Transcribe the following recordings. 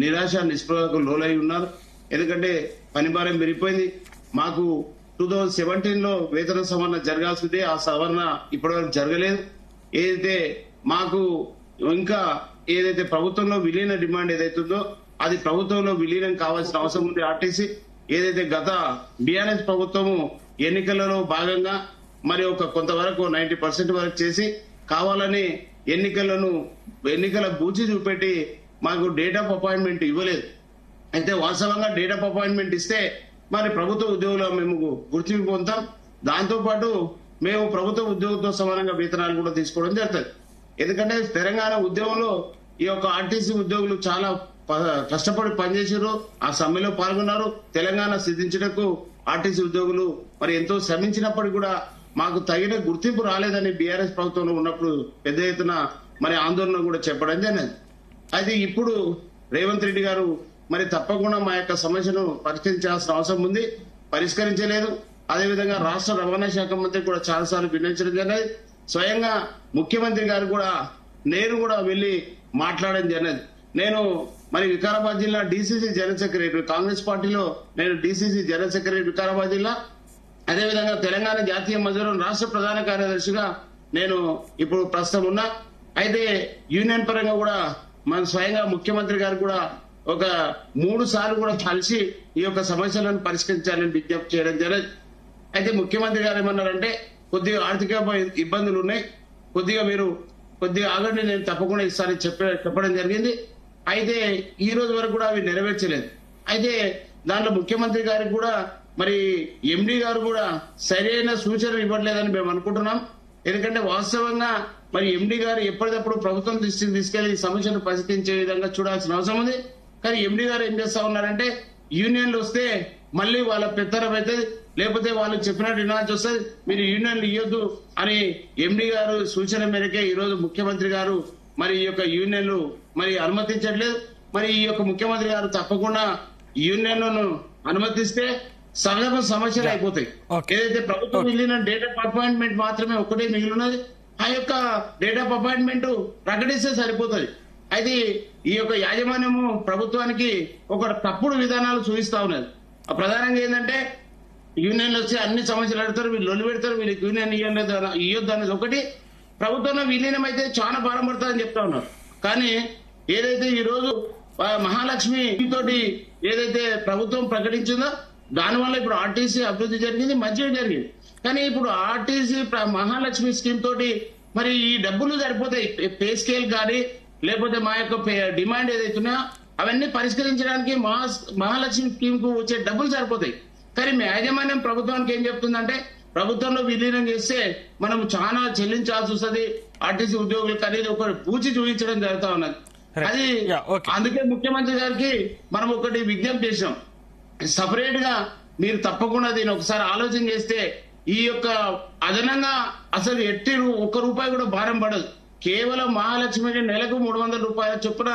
నిరాశ నిస్పృహకు లోలై ఉన్నారు. ఎందుకంటే పని భారం పెరిగిపోయింది. మాకు 2017లో వేతన సవరణ జరగాల్సిందే, ఆ సవరణ ఇప్పటివరకు జరగలేదు. ఏదైతే మాకు ఇంకా ఏదైతే ప్రభుత్వంలో విలీన డిమాండ్ ఏదైతుందో అది ప్రభుత్వంలో విలీనం కావాల్సిన అవసరం ఉంది. ఆర్టీసీ ఏదైతే గత బీఆర్ఎస్ ప్రభుత్వము ఎన్నికలలో భాగంగా మరి కొంతవరకు 90% వరకు చేసి కావాలని ఎన్నికల బూచి చూపెట్టి మాకు డేట్ ఆఫ్ అపాయింట్మెంట్ ఇవ్వలేదు. అయితే వాస్తవంగా డేట్ ఆఫ్ అపాయింట్మెంట్ ఇస్తే మరి ప్రభుత్వ ఉద్యోగులు మేము గుర్తింపు పొందుతాం. దాంతో పాటు మేము ప్రభుత్వ ఉద్యోగులతో సమానంగా వేతనాలు కూడా తీసుకోవడం జరుగుతుంది. ఎందుకంటే తెలంగాణ ఉద్యమంలో ఈ యొక్క ఆర్టీసీ ఉద్యోగులు చాలా కష్టపడి పనిచేసారు, ఆ సమ్మెలో పాల్గొన్నారు. తెలంగాణ సిద్ధించడానికి ఆర్టీసీ ఉద్యోగులు మరి ఎంతో శ్రమించినప్పటికీ కూడా మాకు తగిన గుర్తింపు రాలేదని బీఆర్ఎస్ ప్రభుత్వంలో ఉన్నప్పుడు పెద్ద ఎత్తున మరి ఆందోళన కూడా చెప్పడం జరిగింది. అయితే ఇప్పుడు రేవంత్ రెడ్డి గారు మరి తప్పకుండా మా యొక్క సమస్యను పరిష్కరించాల్సిన అవసరం ఉంది, పరిష్కరించలేదు. అదేవిధంగా రాష్ట్ర రవాణా శాఖ మంత్రి కూడా చాలాసార్లు విన్నవించడం జరిగింది. స్వయంగా ముఖ్యమంత్రి గారు కూడా నేను కూడా వెళ్లి మాట్లాడడం జరిగింది. నేను మరి వికారాబాద్ జిల్లా డీసీసీ జనరల్ సెక్రటరీ, కాంగ్రెస్ పార్టీలో నేను డీసీసీ జనరల్ సెక్రటరీ వికారాబాద్ జిల్లా, అదేవిధంగా తెలంగాణ జాతీయ మజూరు రాష్ట్ర ప్రధాన కార్యదర్శిగా నేను ఇప్పుడు ప్రస్తుతం ఉన్నా. అయితే యూనియన్ పరంగా కూడా మన స్వయంగా ముఖ్యమంత్రి గారు కూడా ఒక 3 సార్లు కూడా కలిసి ఈ యొక్క సమస్యలను పరిష్కరించాలని విజ్ఞప్తి చేయడం జరిగింది. అయితే ముఖ్యమంత్రి గారు ఏమన్నారంటే కొద్దిగా ఆర్థిక ఇబ్బందులు ఉన్నాయి, మీరు కొద్దిగా ఆగండి, నేను తప్పకుండా ఈసారి చెప్పడం జరిగింది. అయితే ఈ రోజు వరకు కూడా అవి నెరవేర్చలేదు. అయితే దాంట్లో ముఖ్యమంత్రి గారికి కూడా మరి ఎండీ గారు కూడా సరైన సూచనలు ఇవ్వట్లేదని మేము అనుకుంటున్నాం. ఎందుకంటే వాస్తవంగా మరి ఎండీ గారు ఎప్పటికప్పుడు ప్రభుత్వం దృష్టికి తీసుకెళ్లి ఈ సమస్యను పరిష్కరించే విధంగా చూడాల్సిన అవసరం ఉంది. కానీ ఎండీ గారు ఏం చేస్తా ఉన్నారంటే యూనియన్లు వస్తే మళ్ళీ వాళ్ళ పెత్తనం అవుతుంది, లేకపోతే వాళ్ళు చెప్పినట్టు వినాల్సి వస్తుంది, మీరు యూనియన్లు ఇవ్వద్దు అని ఎండీ గారు సూచన మేరకే ఈ రోజు ముఖ్యమంత్రి గారు మరి ఈ యొక్క యూనియన్లు మరి అనుమతించట్లేదు. మరి ఈ యొక్క ముఖ్యమంత్రి గారు తప్పకుండా యూనియన్లను అనుమతిస్తే సగం సమస్యలు అయిపోతాయి. ఏదైతే ప్రభుత్వం మిగిలిన డేట్ ఆఫ్ అపాయింట్మెంట్ మాత్రమే ఒక్కటే మిగిలినది, ఆ యొక్క డేట్ ఆఫ్ అపాయింట్మెంట్ ప్రకటిస్తే సరిపోతుంది. అయితే ఈ యొక్క యాజమాన్యము ప్రభుత్వానికి ఒక తప్పుడు విధానాలు చూపిస్తా ఉన్నది. ప్రధానంగా ఏంటంటే యూనియన్లు వచ్చి అన్ని సమస్యలు అడుగుతారు, వీళ్ళు లొల్లి పెడతారు, వీళ్ళకి యూనియన్ ఇవ్వద్దు అనేది ఒకటి. ప్రభుత్వంలో విలీనం అయితే చాలా భారం పడుతుందని చెప్తా ఉన్నారు. కానీ ఏదైతే ఈ రోజు మహాలక్ష్మి తోటి ఏదైతే ప్రభుత్వం ప్రకటించిందో దానివల్ల ఇప్పుడు ఆర్టీసీ అభివృద్ధి జరిగింది, మంచిగా జరిగింది. కానీ ఇప్పుడు ఆర్టీసీ మహాలక్ష్మి స్కీమ్ తోటి మరి ఈ డబ్బులు సరిపోతాయి, పే స్కేల్ కానీ లేకపోతే మా యొక్క డిమాండ్ ఏదైతున్నాయో అవన్నీ పరిష్కరించడానికి మహాలక్ష్మి స్కీమ్ కు వచ్చే డబ్బులు సరిపోతాయి. కానీ యాజమాన్యం ప్రభుత్వానికి ఏం చెప్తుందంటే ప్రభుత్వంలో విలీనం చేస్తే మనం చాలా చెల్లించాల్సి వస్తుంది ఆర్టీసీ ఉద్యోగులకు అనేది ఒక పూచి చూపించడం జరుగుతా ఉన్నది. అది అందుకే ముఖ్యమంత్రి గారికి మనం ఒకటి విజ్ఞప్తి చేసాం, సపరేట్ గా మీరు తప్పకుండా దీన్ని ఒకసారి ఆలోచన చేస్తే ఈ యొక్క అదనంగా అసలు ఎట్టి ₹1 కూడా భారం పడదు. కేవలం మహాలక్ష్మికి నెలకు 300 రూపాయల చొప్పున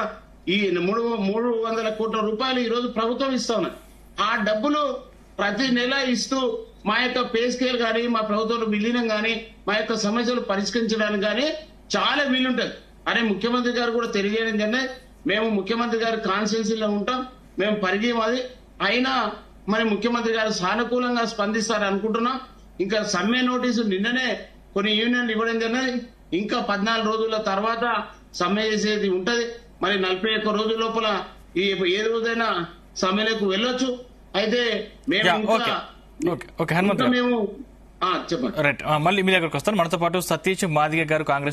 ఈ 300 కోట్ల రూపాయలు ఈ రోజు ప్రభుత్వం ఇస్తా ఉన్నది. ఆ డబ్బులు ప్రతి నెల ఇస్తూ మా యొక్క పే స్కేల్ కానీ మా ప్రభుత్వంలో విలీనం కానీ మా యొక్క సమస్యలు పరిష్కరించడానికి కానీ చాలా వీలుంటది అనే ముఖ్యమంత్రి గారు కూడా తెలియజేయడం జరిగింది. మేము ముఖ్యమంత్రి గారి కాన్స్టిట్యున్సీలో ఉంటాం, మేము పరిచయం అది అయినా మరి ముఖ్యమంత్రి గారు సానుకూలంగా స్పందిస్తారు అనుకుంటున్నాం. ఇంకా సమ్మె నోటీసు నిన్ననే కొన్ని యూనియన్లు ఇవ్వడం జరిగింది. ఇంకా 14 రోజుల తర్వాత సమ్మె చేసేది ఉంటది. మరి 41 రోజుల లోపల ఏ రోజైనా సమ్మెలకు వెళ్ళొచ్చు. అయితే మేము చెప్పండి. మళ్ళీ మీ దగ్గరకు వస్తాను. మనతో పాటు సతీష్ మాదిగ గారు కాంగ్రెస్